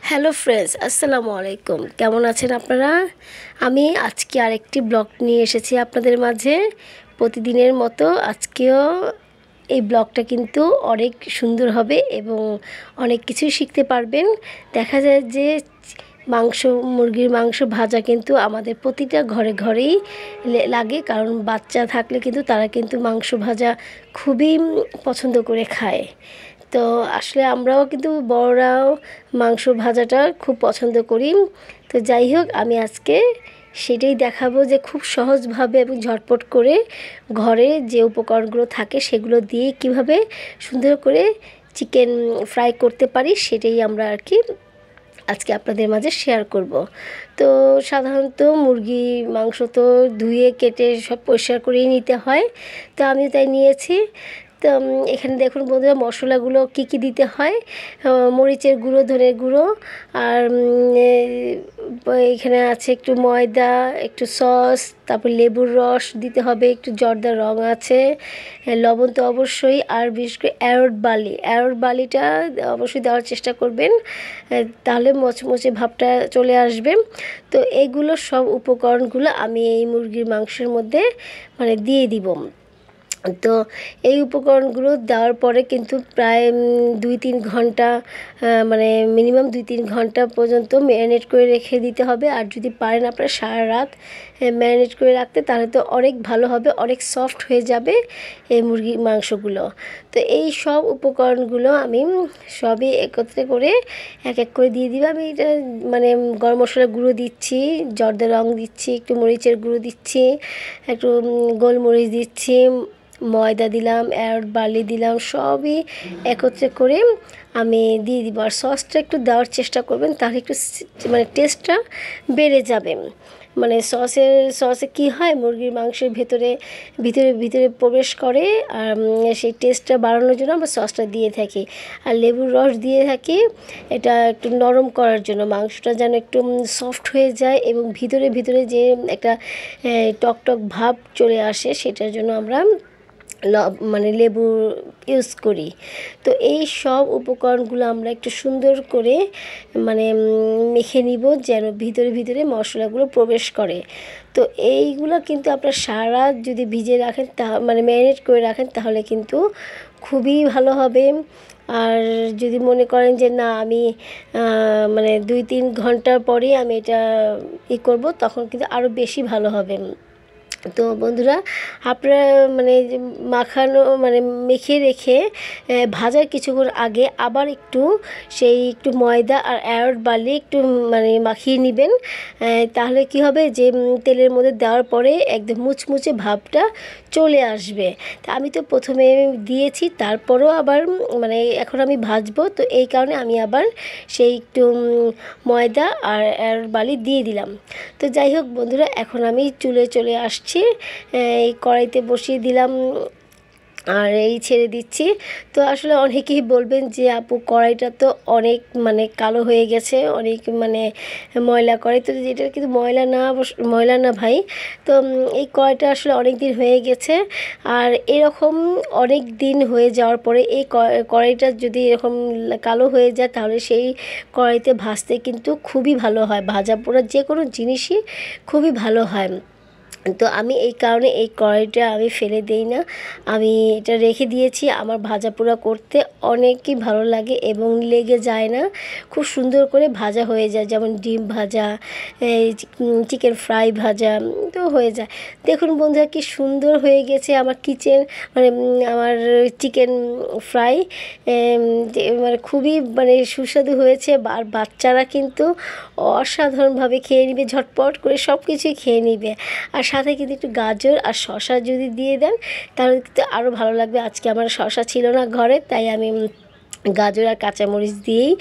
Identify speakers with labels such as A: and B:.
A: Hello friends, আসসালামু আলাইকুম। কেমন আছেন আপনারা? আমি আজকে আরেকটি ব্লগ নিয়ে এসেছি আপনাদের মাঝে। প্রতিদিনের মতো আজকেও এই ব্লগটা কিন্তু অনেক সুন্দর হবে এবং অনেক কিছুই শিখতে পারবেন। দেখা যায় যে মুরগির মাংস ভাজা কিন্তু আমাদের প্রতিটা ঘরে ঘরেই লাগে, কারণ বাচ্চা থাকলে কিন্তু তারা কিন্তু মাংস ভাজা খুবই পছন্দ করে খায়। তো আসলে আমরাও কিন্তু বড়রাও মাংস ভাজাটা খুব পছন্দ করি। তো যাই হোক, আমি আজকে সেটাই দেখাবো যে খুব সহজভাবে এবং ঝটপট করে ঘরে যে উপকরণগুলো থাকে সেগুলো দিয়ে কিভাবে সুন্দর করে চিকেন ফ্রাই করতে পারি, সেটাই আমরা আর কি আজকে আপনাদের মাঝে শেয়ার করব। তো সাধারণত মুরগি মাংস তো ধুয়ে কেটে সব পরিষ্কার করেই নিতে হয়, তো আমি তাই নিয়েছি। তো এখানে দেখুন বন্ধুরা, মশলাগুলো কি কি দিতে হয়। মরিচের গুঁড়ো, ধনের গুঁড়ো, আর এখানে আছে একটু ময়দা, একটু সস, তারপর লেবুর রস দিতে হবে, একটু জর্দার রং আছে, লবণ তো অবশ্যই, আর বিশেষ করে অ্যারোট বালিটা অবশ্যই দেওয়ার চেষ্টা করবেন, তাহলে মচমচে ভাবটা চলে আসবে। তো এইগুলো সব উপকরণগুলো আমি এই মুরগির মাংসের মধ্যে দিয়ে দিব। তো এই উপকরণগুলো দেওয়ার পরে কিন্তু প্রায় 2-3 ঘন্টা, মিনিমাম 2-3 ঘন্টা পর্যন্ত ম্যারিনেট করে রেখে দিতে হবে। আর যদি পারেন আপনারা সারা রাত ম্যারিনেট করে রাখতে, তাহলে তো অনেক ভালো হবে, অনেক সফট হয়ে যাবে এই মুরগির মাংসগুলো। তো এই সব উপকরণগুলো আমি সবই একত্রে করে এক এক করে দিয়ে দিবা। আমি এটা গরম মশলা গুঁড়ো দিচ্ছি, জর্দা রং দিচ্ছি, একটু মরিচের গুঁড়ো দিচ্ছি, একটু গোলমরিচ দিচ্ছি, ময়দা দিলাম, অ্যারোট বার্লি দিলাম, সবই একত্রে করে আমি দিয়ে দিব। আর সসটা একটু দেওয়ার চেষ্টা করবেন, তাহলে একটু টেস্টটা বেড়ে যাবে। সসে কি হয়, মুরগির মাংসের ভিতরে ভিতরে প্রবেশ করে, আর সেই টেস্টটা বাড়ানোর জন্য আমরা সসটা দিয়ে থাকি। আর লেবুর রস দিয়ে থাকি, এটা একটু নরম করার জন্য, মাংসটা যেন একটু সফট হয়ে যায় এবং ভিতরে যে একটা টক ভাব চলে আসে, সেটার জন্য আমরা লেবু ইউজ করি। তো এই সব উপকরণগুলো আমরা একটু সুন্দর করে মেখে নিব, যেন ভিতরে মশলাগুলো প্রবেশ করে। তো এইগুলো কিন্তু আপনার সারা যদি ভিজে রাখেন, ম্যারিনেট করে রাখেন, তাহলে কিন্তু খুবই ভালো হবে। আর যদি মনে করেন যে না, আমি 2-3 ঘন্টার পরেই আমি এটা করব, তখন কিন্তু আরও বেশি ভালো হবে। তো বন্ধুরা, আপনারা যে মাখানো মেখে রেখে ভাজার কিছুক্ষণ আগে আবার একটু ময়দা আর অ্যারোট বার্লি একটু মাখিয়ে নেবেন। তাহলে কি হবে, যে তেলের মধ্যে দেওয়ার পরে একদম মুচমুচে ভাবটা চলে আসবে। তা আমি তো প্রথমে দিয়েছি, তারপরেও আবার এখন আমি ভাজবো, তো এই কারণে আমি আবার সেই একটু ময়দা আর অ্যারোট বার্লি দিয়ে দিলাম। তো যাই হোক বন্ধুরা, এখন আমি চুলে চলে আসছি, এই কড়াইতে বসিয়ে দিলাম আর এই ছেড়ে দিচ্ছি। তো আসলে অনেকেই বলবেন যে আপু, কড়াইটা তো অনেক কালো হয়ে গেছে, অনেক ময়লা কড়াই। তো যেটা কিন্তু ময়লা না ভাই। তো এই কড়াইটা আসলে অনেক দিন হয়ে গেছে, আর এরকম অনেক দিন হয়ে যাওয়ার পরে এই কড়াইটা যদি এরকম কালো হয়ে যায়, তাহলে সেই কড়াইতে ভাজতে কিন্তু খুবই ভালো হয়, ভাজা পোড়া যে কোনো জিনিসই খুবই ভালো হয়। তো আমি এই কারণে এই কড়াইটা আমি ফেলে দেই না, আমি এটা রেখে দিয়েছি। আমার ভাজা পোড়া করতে অনেকই ভালো লাগে এবং লেগে যায় না, খুব সুন্দর করে ভাজা হয়ে যায়, যেমন ডিম ভাজা, চিকেন ফ্রাই ভাজা তো হয়ে যায়। দেখুন বন্ধুরা, কি সুন্দর হয়ে গেছে আমার আমার চিকেন ফ্রাই, খুবই সুস্বাদু হয়েছে। আর বাচ্চারা কিন্তু অসাধারণভাবে খেয়ে নিবে, ঝটপট করে সব কিছুই খেয়ে নিবে। আর সাথে কিন্তু একটু গাজর আর শসা যদি দিয়ে দেন, তাহলে কিন্তু আরও ভালো লাগবে। আজকে আমার শসা ছিল না ঘরে, তাই আমি গাজর আর কাঁচামরিচ দিয়েই